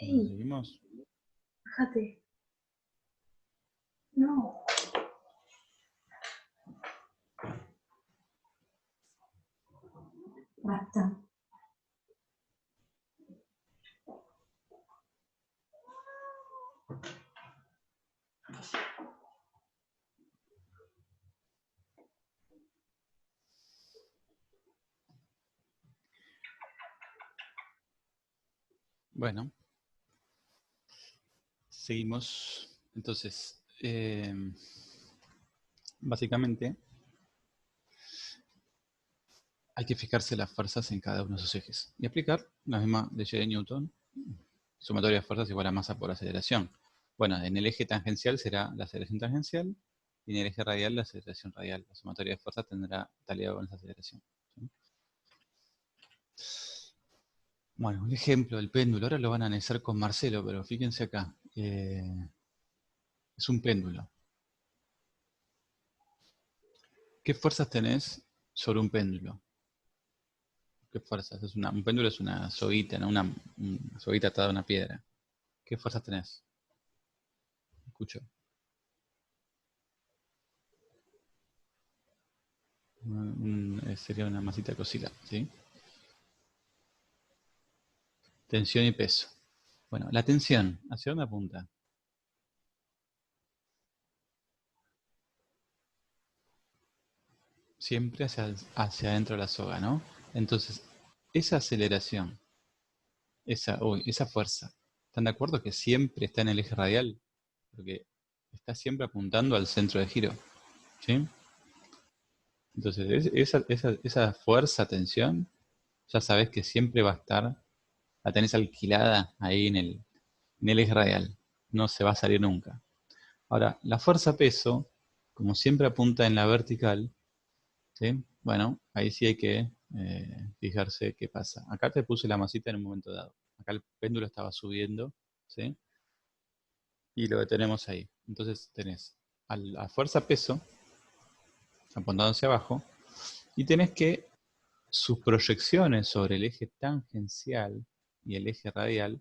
Bueno, Ey, seguimos. bájate. No. Basta. Bueno, seguimos. Entonces, básicamente hay que fijarse las fuerzas en cada uno de sus ejes y aplicar la misma ley de Newton. Sumatoria de fuerzas igual a masa por aceleración. Bueno, en el eje tangencial será la aceleración tangencial y en el eje radial la aceleración radial. La sumatoria de fuerzas tendrá talidad con esa aceleración. ¿Sí? Bueno, un ejemplo del péndulo. Ahora lo van a analizar con Marcelo, pero fíjense acá. Es un péndulo. ¿Qué fuerzas tenés sobre un péndulo? ¿Qué fuerzas? Un péndulo es una soguita, ¿no? Una soguita atada a una piedra. ¿Qué fuerzas tenés? Escucho. Sería una masita que oscila, ¿sí? Tensión y peso. Bueno, la tensión, ¿hacia dónde apunta? Siempre hacia adentro de la soga, ¿no? Entonces, esa aceleración, esa fuerza, ¿están de acuerdo que siempre está en el eje radial? Porque está siempre apuntando al centro de giro, ¿sí? Entonces, esa fuerza, tensión, ya sabes que siempre va a estar, la tenés alquilada ahí en el eje radial. No se va a salir nunca. Ahora, la fuerza-peso, como siempre apunta en la vertical, ¿sí? Bueno, ahí sí hay que fijarse qué pasa. Acá te puse la masita en un momento dado. Acá el péndulo estaba subiendo, ¿sí? Y lo detenemos ahí. Entonces tenés a fuerza-peso apuntando hacia abajo y tenés que sus proyecciones sobre el eje tangencial y el eje radial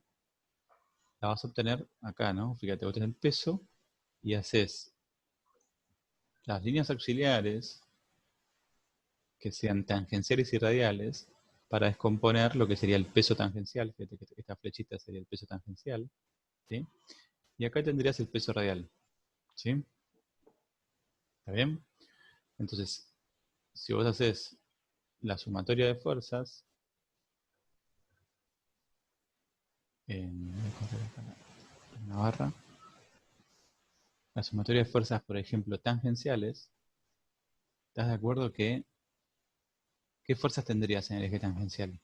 la vas a obtener acá, ¿no? Fíjate, vos tenés el peso y haces las líneas auxiliares que sean tangenciales y radiales para descomponer lo que sería el peso tangencial. Fíjate que esta flechita sería el peso tangencial, ¿sí? Y acá tendrías el peso radial, ¿sí? ¿Está bien? Entonces, si vos haces la sumatoria de fuerzas, voy a correr acá una barra, la sumatoria de fuerzas, por ejemplo, tangenciales, ¿estás de acuerdo que qué fuerzas tendrías en el eje tangencial?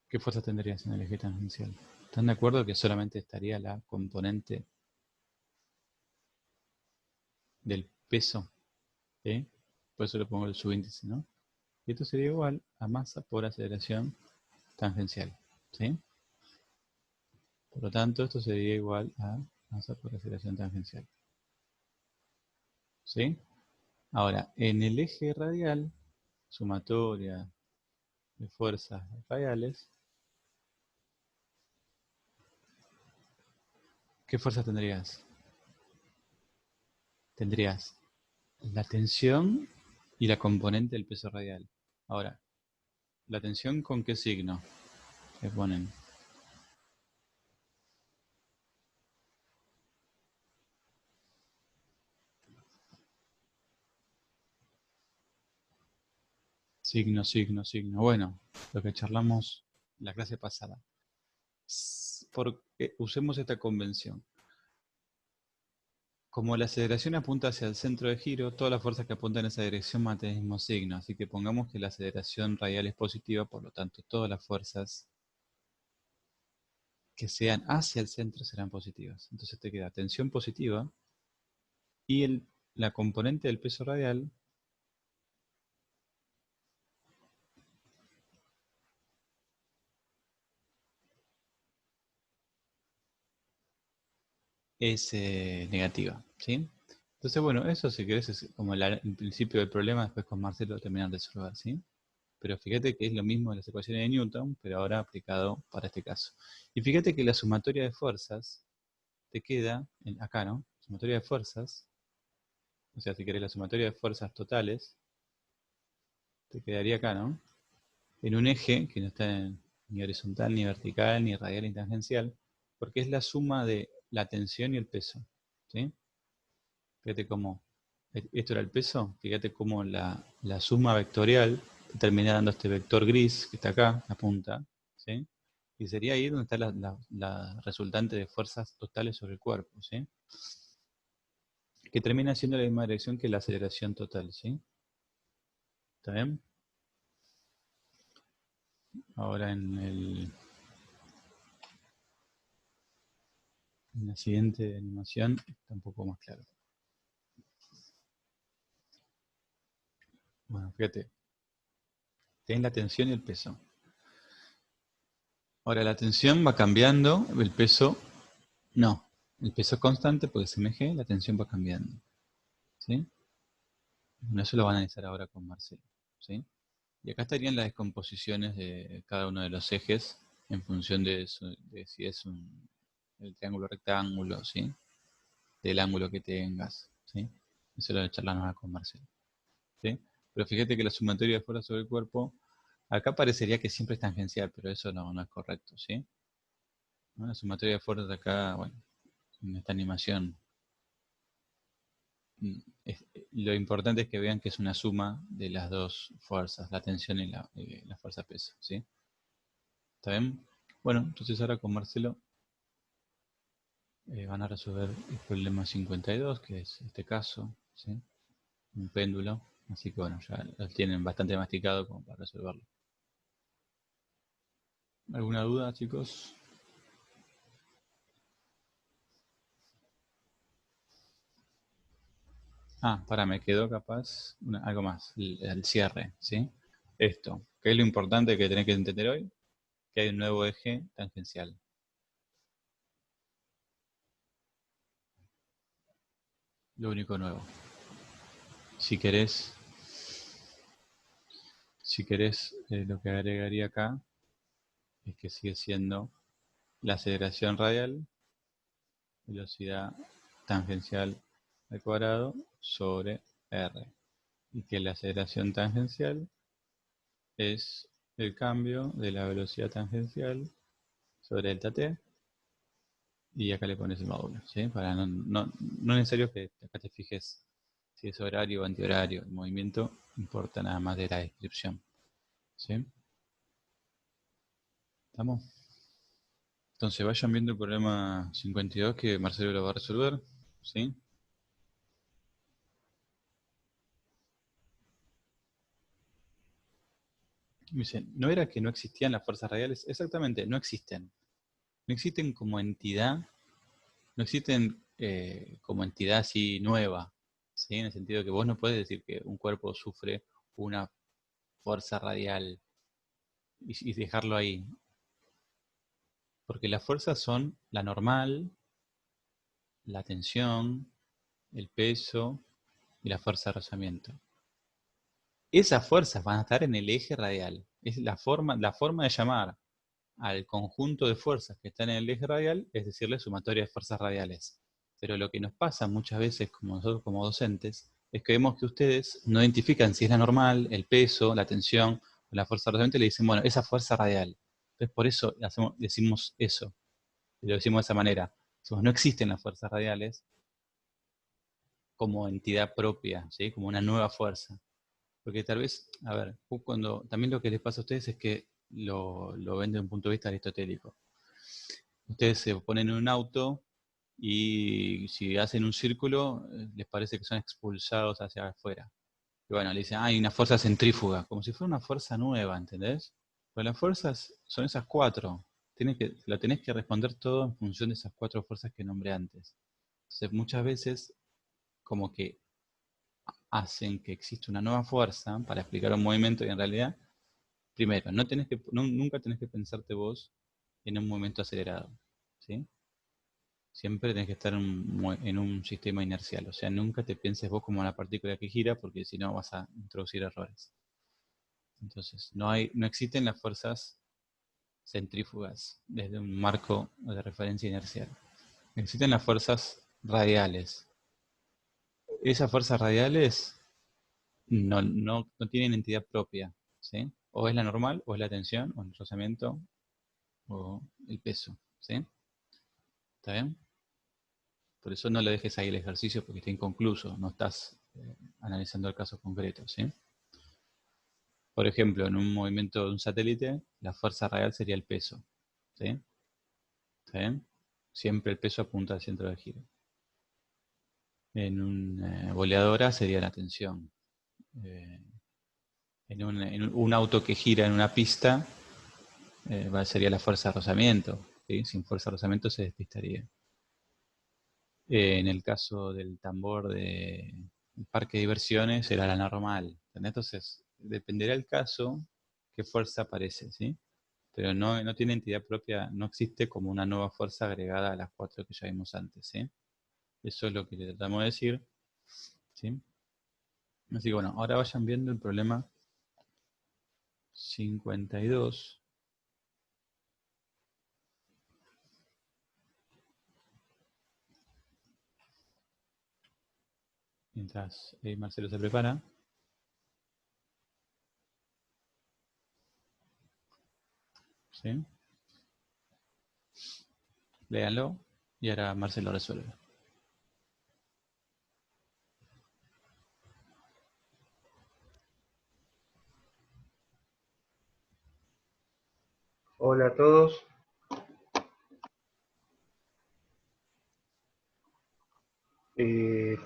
¿Qué fuerzas tendrías en el eje tangencial? ¿Están de acuerdo que solamente estaría la componente del peso? ¿Sí? Por eso le pongo el subíndice, ¿no? Y esto sería igual a masa por aceleración tangencial, ¿sí? Por lo tanto, esto sería igual a masa por aceleración tangencial, ¿sí? Ahora, en el eje radial, sumatoria de fuerzas radiales, ¿qué fuerzas tendrías? Tendrías la tensión y la componente del peso radial. Ahora, ¿la tensión con qué signo? Le ponen signo, signo, signo. Bueno, lo que charlamos la clase pasada. Porque usemos esta convención. Como la aceleración apunta hacia el centro de giro, todas las fuerzas que apuntan en esa dirección mantienen el mismo signo. Así que pongamos que la aceleración radial es positiva, por lo tanto todas las fuerzas que sean hacia el centro serán positivas. Entonces te queda tensión positiva y la componente del peso radial es negativa, ¿sí? Entonces, bueno, eso si querés es como el principio del problema, después con Marcelo lo terminan de resolver, ¿sí? Pero fíjate que es lo mismo de las ecuaciones de Newton, pero ahora aplicado para este caso. Y fíjate que la sumatoria de fuerzas te queda, acá, ¿no? Sumatoria de fuerzas, o sea, si querés la sumatoria de fuerzas totales, te quedaría acá, ¿no? En un eje que no está ni horizontal, ni vertical, ni radial, ni tangencial, porque es la suma de la tensión y el peso, ¿sí? Fíjate cómo, esto era el peso, fíjate cómo la suma vectorial te termina dando este vector gris que está acá, la punta, ¿sí? Y sería ahí donde está la resultante de fuerzas totales sobre el cuerpo, ¿sí? Que termina siendo la misma dirección que la aceleración total, ¿sí? ¿Está bien? Ahora en la siguiente animación está un poco más claro. Bueno, fíjate, tenés la tensión y el peso. Ahora la tensión va cambiando, el peso no. El peso es constante porque es mg, la tensión va cambiando. ¿Sí? Bueno, eso lo van a analizar ahora con Marcelo. ¿Sí? Y acá estarían las descomposiciones de cada uno de los ejes en función de si es el triángulo rectángulo, ¿sí? Del ángulo que tengas. ¿Sí? Eso lo charlamos ahora con Marcelo. ¿Sí? Pero fíjate que la sumatoria de fuerza sobre el cuerpo, acá parecería que siempre es tangencial, pero eso no es correcto, ¿sí? ¿No? La sumatoria de fuerzas acá, bueno, en esta animación, lo importante es que vean que es una suma de las dos fuerzas, la tensión y la fuerza peso, ¿sí? ¿Está bien? Bueno, entonces ahora con Marcelo van a resolver el problema 52, que es este caso, ¿sí? Un péndulo, así que bueno, ya lo tienen bastante masticado como para resolverlo. ¿Alguna duda, chicos? Para, me quedó capaz algo más, el cierre, ¿sí? Esto, que es lo importante que tenés que entender hoy, que hay un nuevo eje tangencial. Lo único nuevo. Si querés, lo que agregaría acá es que sigue siendo la aceleración radial, velocidad tangencial al cuadrado sobre r. Y que la aceleración tangencial es el cambio de la velocidad tangencial sobre delta t. Y acá le pones el módulo, ¿sí? Para no es necesario que acá te fijes si es horario o antihorario. El movimiento importa nada más de la descripción, ¿sí? ¿Estamos? Entonces vayan viendo el problema 52 que Marcelo lo va a resolver, ¿sí? Me dicen, ¿no era que no existían las fuerzas radiales? Exactamente, no existen. No existen como entidad, no existen como entidad así nueva, ¿sí? En el sentido que vos no puedes decir que un cuerpo sufre una fuerza radial y dejarlo ahí. Porque las fuerzas son la normal, la tensión, el peso y la fuerza de rozamiento. Esas fuerzas van a estar en el eje radial. Es la forma de llamar al conjunto de fuerzas que están en el eje radial, es decirle sumatoria de fuerzas radiales. Pero lo que nos pasa muchas veces como nosotros como docentes es que vemos que ustedes no identifican si es la normal, el peso, la tensión o la fuerza de rozamiento y le dicen, bueno, esa fuerza radial. Entonces por eso decimos eso. Y lo decimos de esa manera. Decimos, no existen las fuerzas radiales como entidad propia, ¿sí? Como una nueva fuerza. Porque tal vez, a ver, también lo que les pasa a ustedes es que lo ven desde un punto de vista aristotélico. Ustedes se ponen en un auto y si hacen un círculo, les parece que son expulsados hacia afuera. Y bueno, le dicen, hay una fuerza centrífuga, como si fuera una fuerza nueva, ¿entendés? Pero las fuerzas son esas cuatro. Lo tenés que responder todo en función de esas cuatro fuerzas que nombré antes. Entonces, muchas veces, como que hacen que exista una nueva fuerza para explicar un movimiento y en realidad, primero, nunca tenés que pensarte vos en un movimiento acelerado, ¿sí? Siempre tenés que estar en un sistema inercial. O sea, nunca te pienses vos como una partícula que gira, porque si no vas a introducir errores. Entonces, no existen las fuerzas centrífugas desde un marco de referencia inercial. Existen las fuerzas radiales. Esas fuerzas radiales no tienen entidad propia, ¿sí? O es la normal, o es la tensión, o el rozamiento, o el peso, ¿sí? ¿Está bien? Por eso no le dejes ahí el ejercicio porque está inconcluso, no estás analizando el caso concreto, ¿sí? Por ejemplo, en un movimiento de un satélite, la fuerza radial sería el peso, ¿sí? ¿Está bien? Siempre el peso apunta al centro de giro. En una boleadora sería la tensión. Eh, en un auto que gira en una pista sería la fuerza de rozamiento, ¿sí? Sin fuerza de rozamiento se despistaría. En el caso del tambor del parque de diversiones será la normal. ¿Entendés? Entonces, dependerá el caso qué fuerza aparece, ¿sí? Pero no tiene entidad propia, no existe como una nueva fuerza agregada a las cuatro que ya vimos antes, ¿sí? Eso es lo que le tratamos de decir, ¿sí? Así que bueno, ahora vayan viendo el problema 52. Mientras Marcelo se prepara, ¿sí? Léanlo y ahora Marcelo resuelve. Hola a todos. Eh,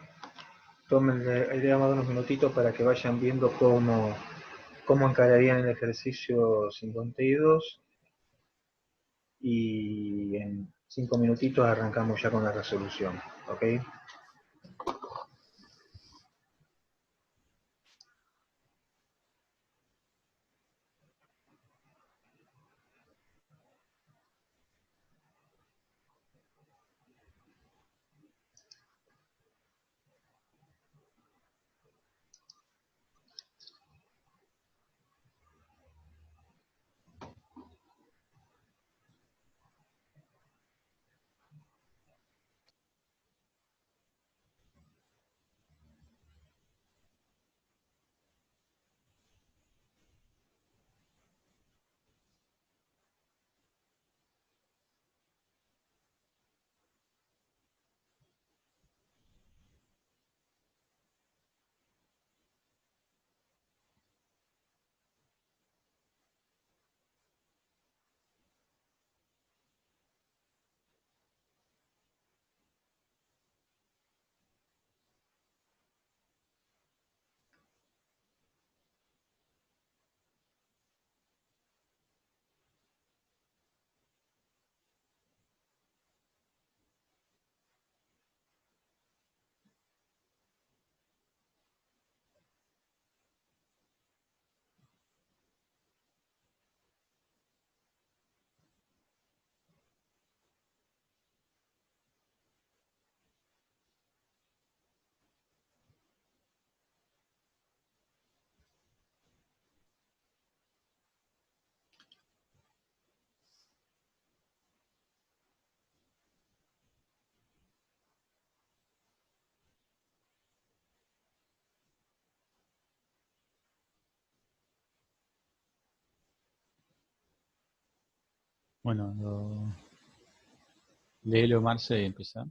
Tomen la idea más de unos minutitos para que vayan viendo cómo encararían el ejercicio 52 y en 5 minutitos arrancamos ya con la resolución. ¿Ok? Bueno, léelo Marce y empieza.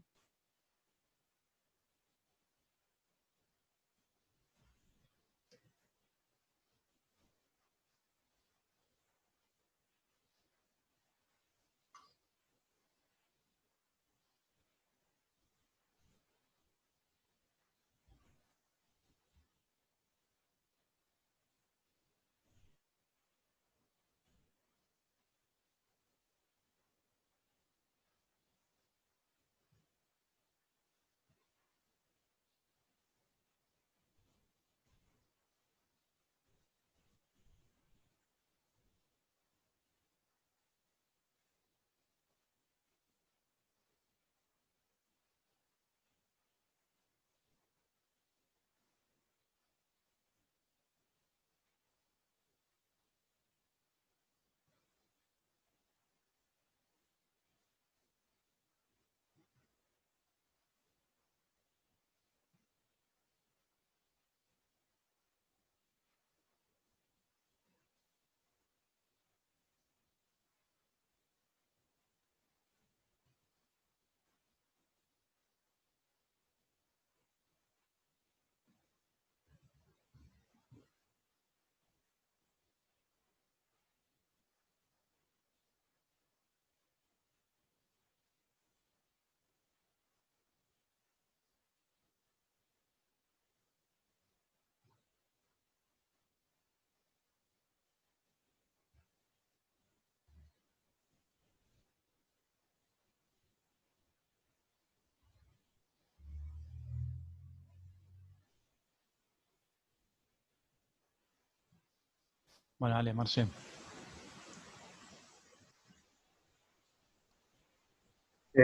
Bueno, dale, Marce.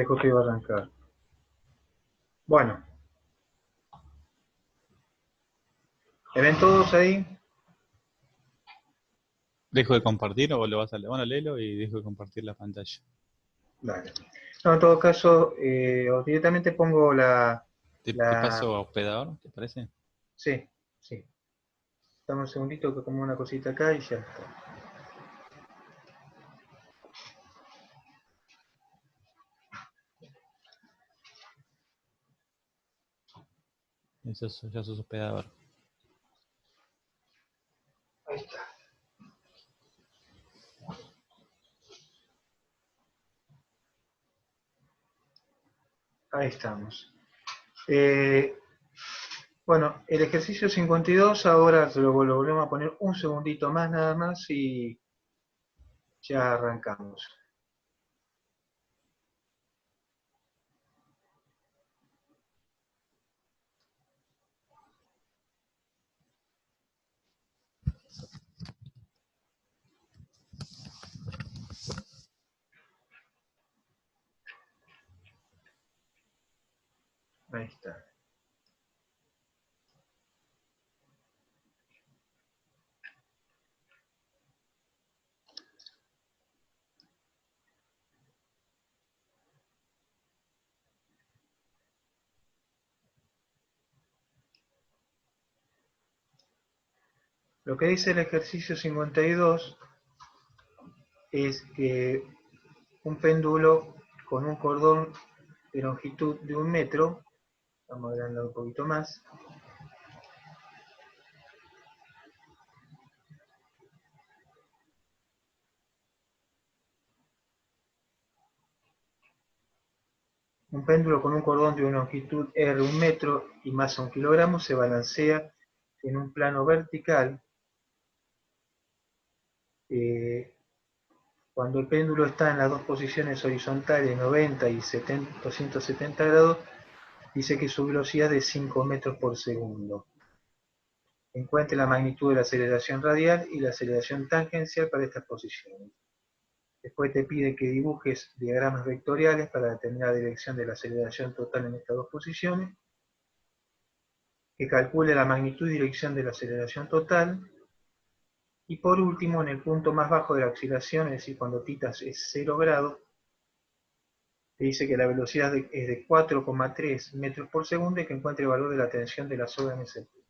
Justo iba a arrancar. Bueno, ¿me ven todos ahí? ¿Dejo de compartir o lo vas a leer? Bueno, léelo y dejo de compartir la pantalla. Vale. No, en todo caso, o directamente pongo ¿Te paso a hospedador, te parece? Sí, sí. Dame un segundito que pongo una cosita acá y ya está. Eso ya sos hospedador. Ahí está. Ahí estamos. Bueno, el ejercicio 52 ahora lo volvemos a poner un segundito más nada más y ya arrancamos. Ahí está. Lo que dice el ejercicio 52 es que un péndulo con un cordón de longitud de 1 metro, vamos a agrandar un poquito más, un péndulo con un cordón de una longitud R 1 metro y masa 1 kilogramo se balancea en un plano vertical cuando el péndulo está en las dos posiciones horizontales 90 y 270 grados, dice que su velocidad es 5 metros por segundo. Encuentre la magnitud de la aceleración radial y la aceleración tangencial para estas posiciones. Después te pide que dibujes diagramas vectoriales para determinar la dirección de la aceleración total en estas dos posiciones, que calcule la magnitud y dirección de la aceleración total, y por último, en el punto más bajo de la oscilación, es decir, cuando θ es 0 grados, te dice que la velocidad es de 4,3 metros por segundo y que encuentre el valor de la tensión de la soga en ese punto.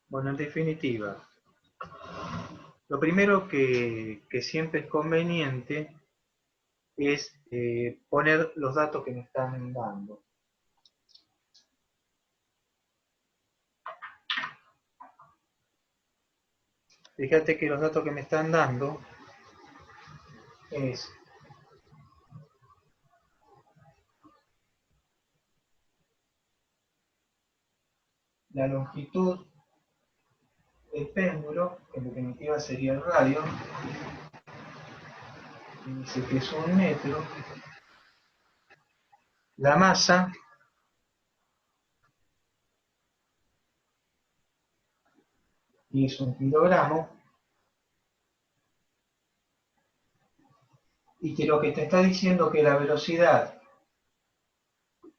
Bueno, en definitiva, lo primero que siempre es conveniente es poner los datos que me están dando. Fíjate que los datos que me están dando es la longitud del péndulo, que en definitiva sería el radio, y dice que es 1 metro, la masa, y es 1 kilogramo, y que lo que te está diciendo que la velocidad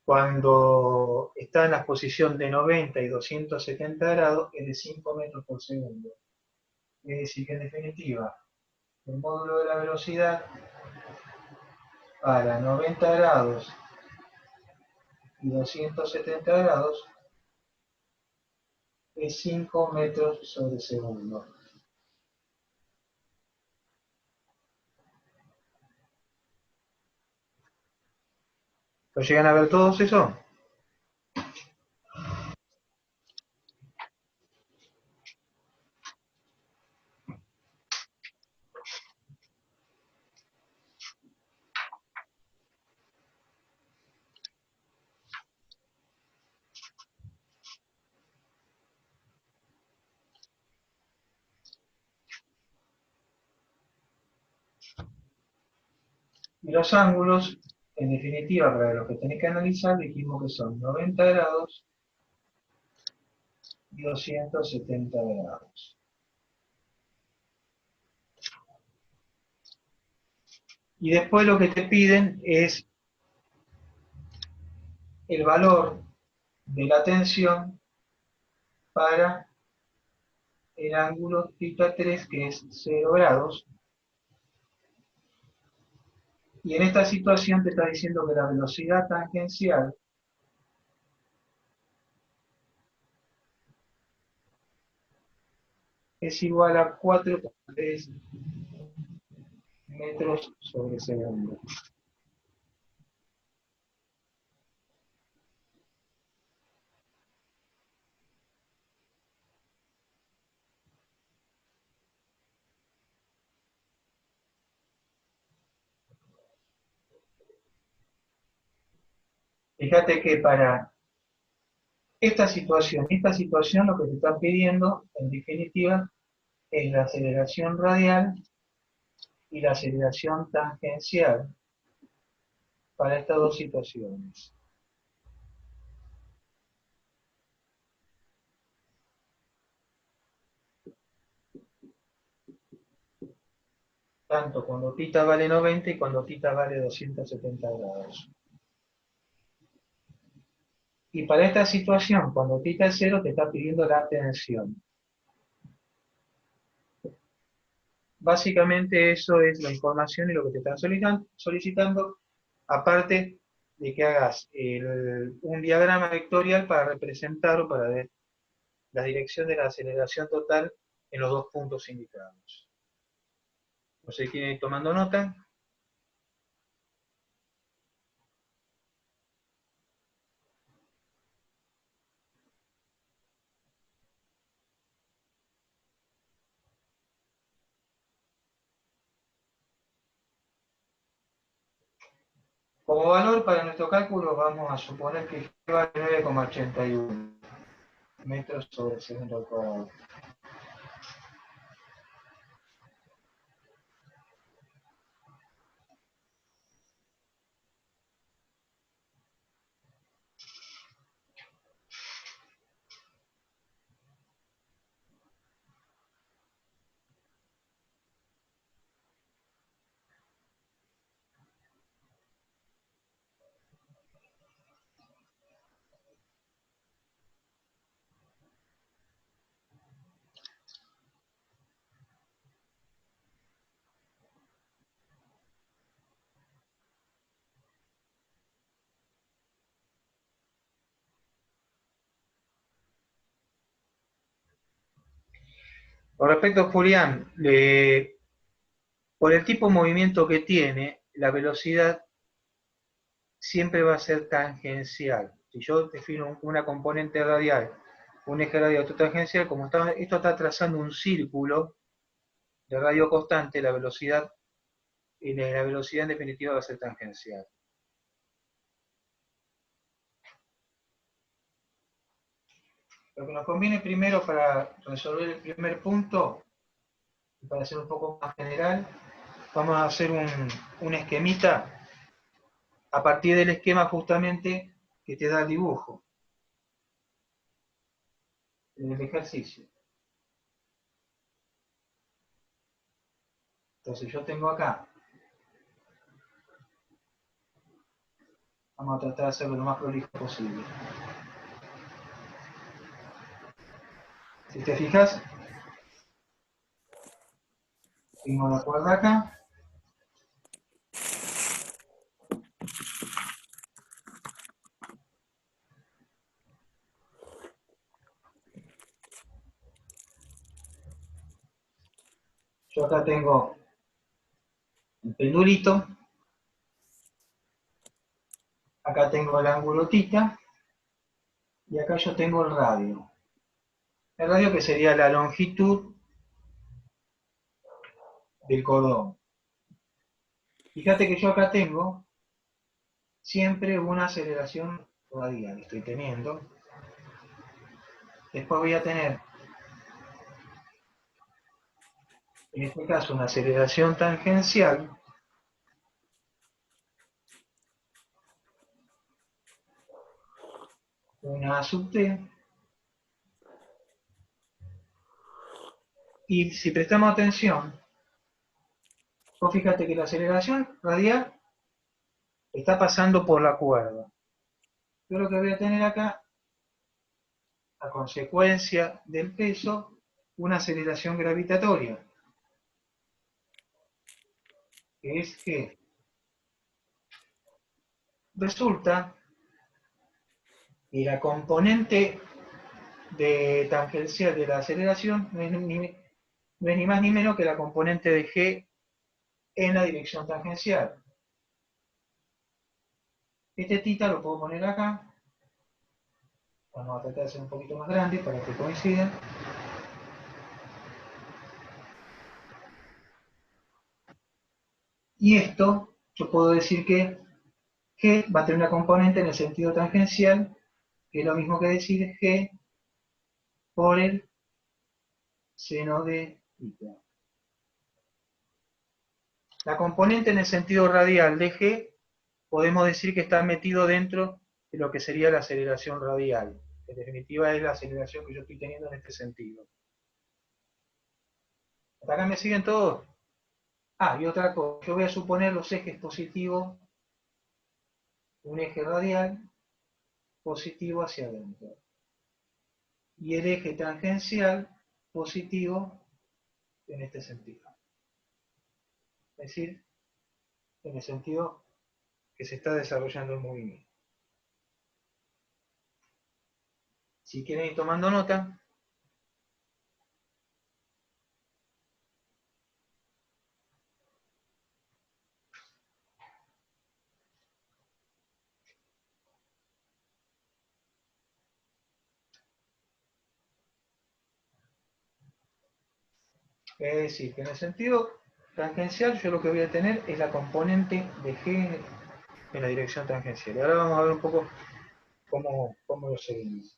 cuando está en la posición de 90 y 270 grados es de 5 metros por segundo. Es decir, que en definitiva, el módulo de la velocidad para 90 grados y 270 grados es 5 metros sobre segundo. ¿Lo llegan a ver todos eso? Y los ángulos, en definitiva, para los que tenés que analizar, dijimos que son 90 grados y 270 grados. Y después lo que te piden es el valor de la tensión para el ángulo θ3, que es 0 grados. Y en esta situación te está diciendo que la velocidad tangencial es igual a 4,3 metros sobre segundo. Fíjate que para esta situación lo que te están pidiendo, en definitiva, es la aceleración radial y la aceleración tangencial para estas dos situaciones. Tanto cuando θ vale 90 y cuando θ vale 270 grados. Y para esta situación, cuando θ es 0, te está pidiendo la tensión. Básicamente eso es la información y lo que te están solicitando, aparte de que hagas un diagrama vectorial para representar o para ver la dirección de la aceleración total en los dos puntos indicados. No sé quién ir tomando nota. Como valor para nuestro cálculo vamos a suponer que G vale 9,81 metros sobre segundo al cuadrado. Con respecto a Julián, por el tipo de movimiento que tiene, la velocidad siempre va a ser tangencial. Si yo defino una componente radial, un eje radial, otro tangencial, como esto está trazando un círculo de radio constante, la velocidad en definitiva va a ser tangencial. Lo que nos conviene primero para resolver el primer punto, y para ser un poco más general, vamos a hacer un esquemita a partir del esquema justamente que te da el dibujo, en el ejercicio. Entonces yo tengo acá, vamos a tratar de hacerlo lo más prolijo posible. Si te fijas, tengo la cuerda acá, yo acá tengo el pendulito, acá tengo el ángulo θ, y acá yo tengo el radio. El radio que sería la longitud del cordón. Fíjate que yo acá tengo siempre una aceleración radial, estoy teniendo. Después voy a tener, en este caso, una aceleración tangencial, una A sub t. Y si prestamos atención, vos fíjate que la aceleración radial está pasando por la cuerda. Yo lo que voy a tener acá, a consecuencia del peso, una aceleración gravitatoria, que es que resulta que la componente de tangencial de la aceleración no es ni más ni menos que la componente de g en la dirección tangencial. Este θ lo puedo poner acá. Vamos a tratar de hacer un poquito más grande para que coincida. Y esto, yo puedo decir que g va a tener una componente en el sentido tangencial, que es lo mismo que decir g por el seno de θ. La componente en el sentido radial de g, podemos decir que está metido dentro de lo que sería la aceleración radial. En definitiva es la aceleración que yo estoy teniendo en este sentido. ¿Hasta acá me siguen todos? Ah, y otra cosa, yo voy a suponer los ejes positivos, un eje radial positivo hacia adentro. Y el eje tangencial positivo en este sentido. Es decir, en el sentido que se está desarrollando el movimiento. Si quieren ir tomando nota, es decir, que en el sentido tangencial yo lo que voy a tener es la componente de g en la dirección tangencial. Y ahora vamos a ver un poco cómo lo seguimos.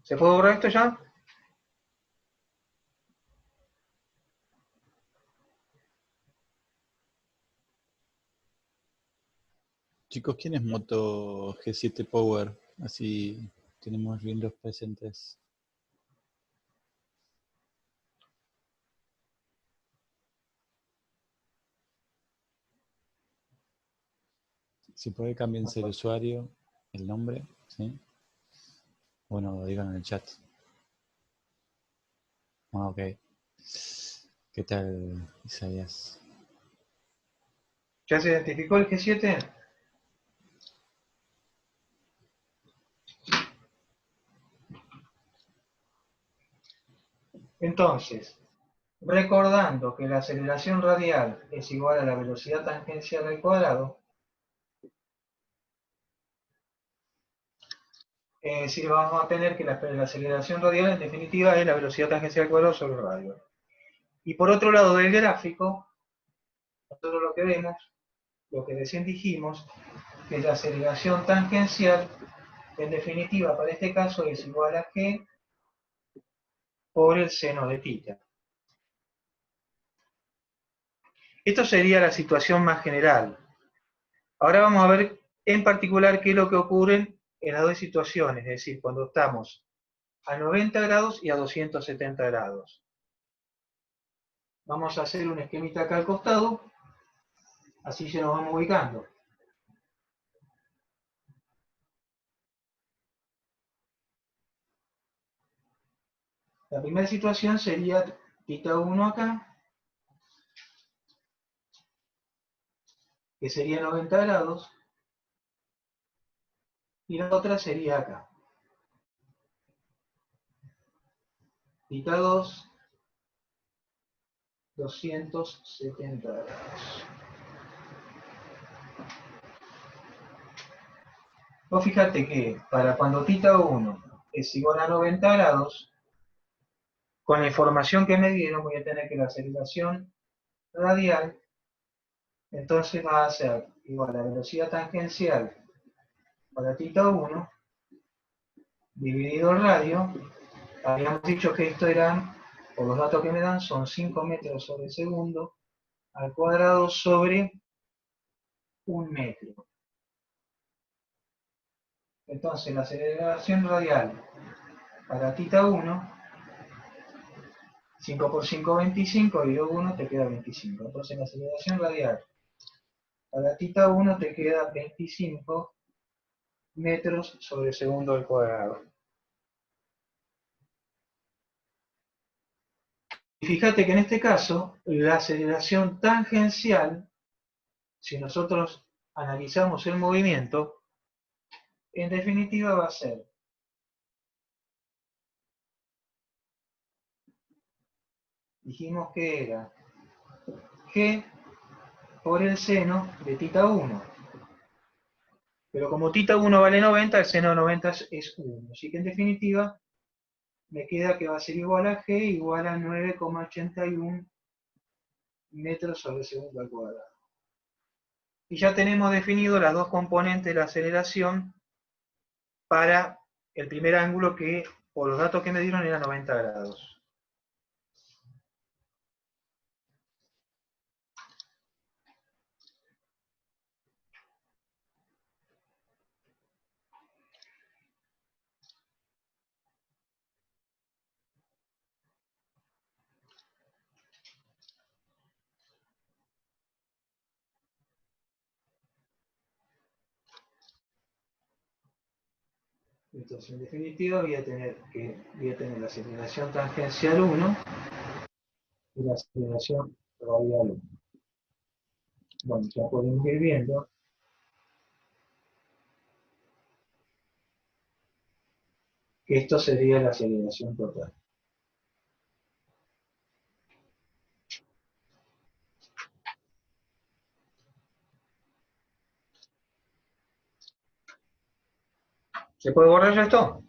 ¿Se puede borrar esto ya? Chicos, ¿quién es Moto G7 Power? Así tenemos bien los presentes. Si puede, cámbiense el usuario, el nombre, ¿sí? Bueno, díganlo en el chat. Ah, ok. ¿Qué tal, Isaías? ¿Ya se identificó el G7? Entonces, recordando que la aceleración radial es igual a la velocidad tangencial al cuadrado, es decir, vamos a tener que la aceleración radial en definitiva es la velocidad tangencial al cuadrado sobre el radio. Y por otro lado del gráfico, nosotros lo que vemos, lo que recién dijimos, que la aceleración tangencial, en definitiva para este caso es igual a g por el seno de θ. Esto sería la situación más general. Ahora vamos a ver en particular qué es lo que ocurre en las dos situaciones, es decir, cuando estamos a 90 grados y a 270 grados. Vamos a hacer un esquemita acá al costado, así se nos vamos ubicando. La primera situación sería θ1 acá, que sería 90 grados, y la otra sería acá. θ2, 270 grados. Vos fíjate que para cuando θ1 es igual a 90 grados, con la información que me dieron voy a tener que la aceleración radial entonces va a ser igual a la velocidad tangencial para θ1 dividido el radio Habíamos dicho que esto eran, por los datos que me dan, son 5 metros sobre segundo al cuadrado sobre 1 metro. Entonces la aceleración radial para θ1, 5 por 5, 25, dividido 1 te queda 25. Entonces la aceleración radial para θ1 te queda 25 metros sobre segundo al cuadrado. Y fíjate que en este caso, la aceleración tangencial, si nosotros analizamos el movimiento, en definitiva va a ser dijimos que era g por el seno de θ1. Pero como θ1 vale 90, el seno de 90 es 1. Así que en definitiva me queda que va a ser igual a g igual a 9,81 metros sobre segundo al cuadrado. Y ya tenemos definido las dos componentes de la aceleración para el primer ángulo que, por los datos que me dieron, era 90 grados. Entonces, en definitiva, voy a tener la aceleración tangencial 1 y la aceleración radial 1. Bueno, ya podemos ir viendo que esto sería la aceleración total. ¿Se puede borrar esto?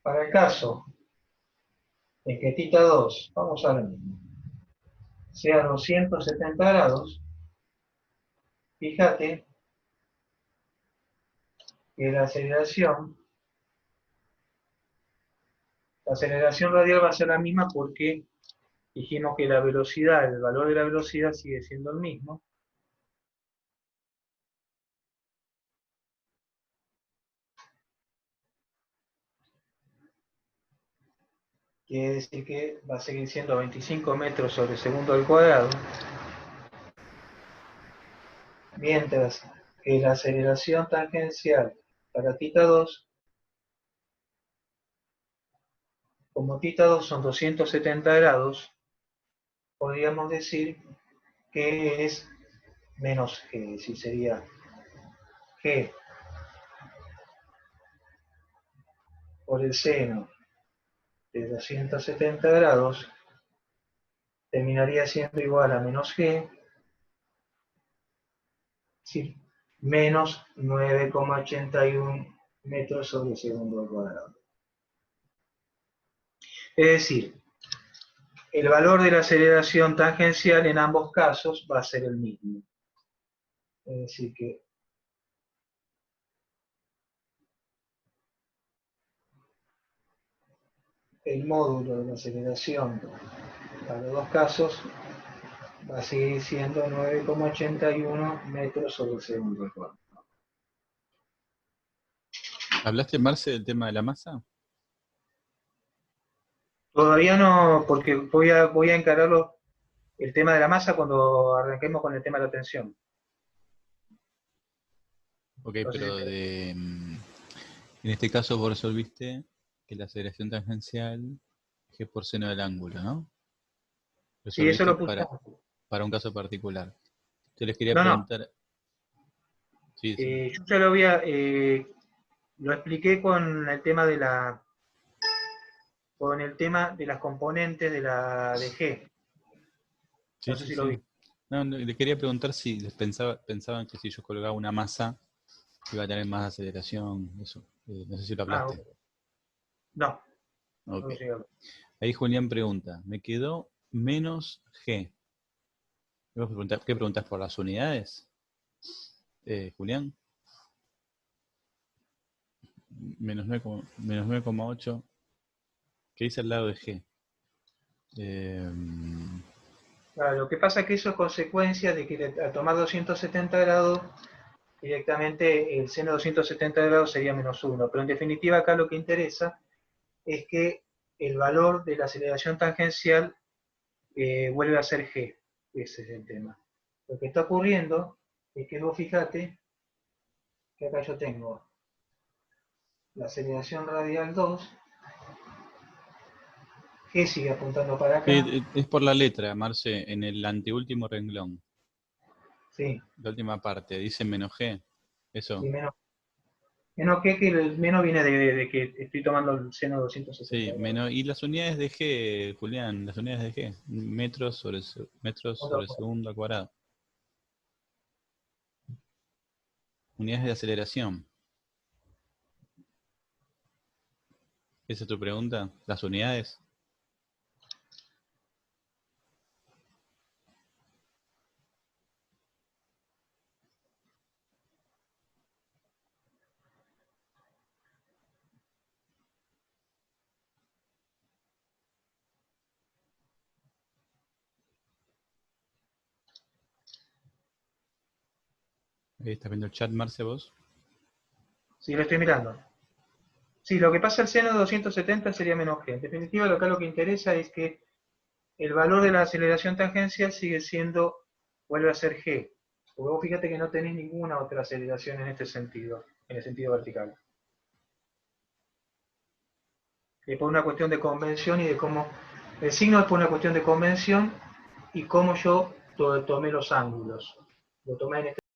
Para el caso en que θ2, vamos a ver, sea 270 grados, fíjate que la aceleración radial va a ser la misma porque dijimos que la velocidad, el valor de la velocidad sigue siendo el mismo. Quiere decir que va a seguir siendo 25 metros sobre segundo al cuadrado, mientras que la aceleración tangencial para θ2, como θ2 son 270 grados, podríamos decir que es menos g, es decir, sería g por el seno de 270 grados terminaría siendo igual a menos g, es decir, menos 9,81 metros sobre segundo al cuadrado. Es decir, el valor de la aceleración tangencial en ambos casos va a ser el mismo. Es decir, que el módulo de la aceleración para los dos casos va a seguir siendo 9,81 metros sobre segundo al cuadrado. ¿Hablaste, Marce, del tema de la masa? Todavía no, porque voy a encararlo el tema de la masa cuando arranquemos con el tema de la tensión. Ok, Entonces, pero en este caso vos resolviste que la aceleración tangencial es G por seno del ángulo, ¿no? sí, eso Resolviste lo puse. para un caso particular. Yo les quería No. preguntar... Sí, sí. Yo ya lo expliqué con el tema con el tema de las componentes de G. Sí, No sé sí, si lo vi. sí. No, le quería preguntar si pensaban que si yo colgaba una masa iba a tener más aceleración, eso. No sé si lo Ah, hablaste. no, no Ok. lo llegué a ver. Ahí Julián pregunta, me quedó menos G. ¿Qué preguntas por las unidades? Julián, menos 9,8. ¿Qué dice al lado de G? Eh, Claro, lo que pasa es que eso es consecuencia de que al tomar 270 grados, directamente el seno de 270 grados sería menos 1. Pero en definitiva acá lo que interesa es que el valor de la aceleración tangencial vuelve a ser G. Ese es el tema. Lo que está ocurriendo es que vos fijate que acá yo tengo la aceleración radial 2, G sigue apuntando para acá, es por la letra, Marce, en el anteúltimo renglón, sí, la última parte, dice menos G. y Eso, menos que el menos viene de que estoy tomando el seno de 270 sí, grados. menos. Y las unidades de G, Julián, las unidades de G, metros sobre segundo al cuadrado. Unidades de aceleración. ¿Esa es tu pregunta? ¿Las unidades? Ahí estás viendo el chat, Marce, vos. Sí, lo estoy mirando. Sí, lo que pasa el seno de 270 sería menos G. En definitiva, acá lo que interesa es que el valor de la aceleración tangencial sigue siendo, vuelve a ser G. Porque vos fíjate que no tenés ninguna otra aceleración en este sentido, en el sentido vertical. Es por una cuestión de convención y de cómo, el signo es por una cuestión de convención y cómo yo tomé los ángulos. Lo tomé en este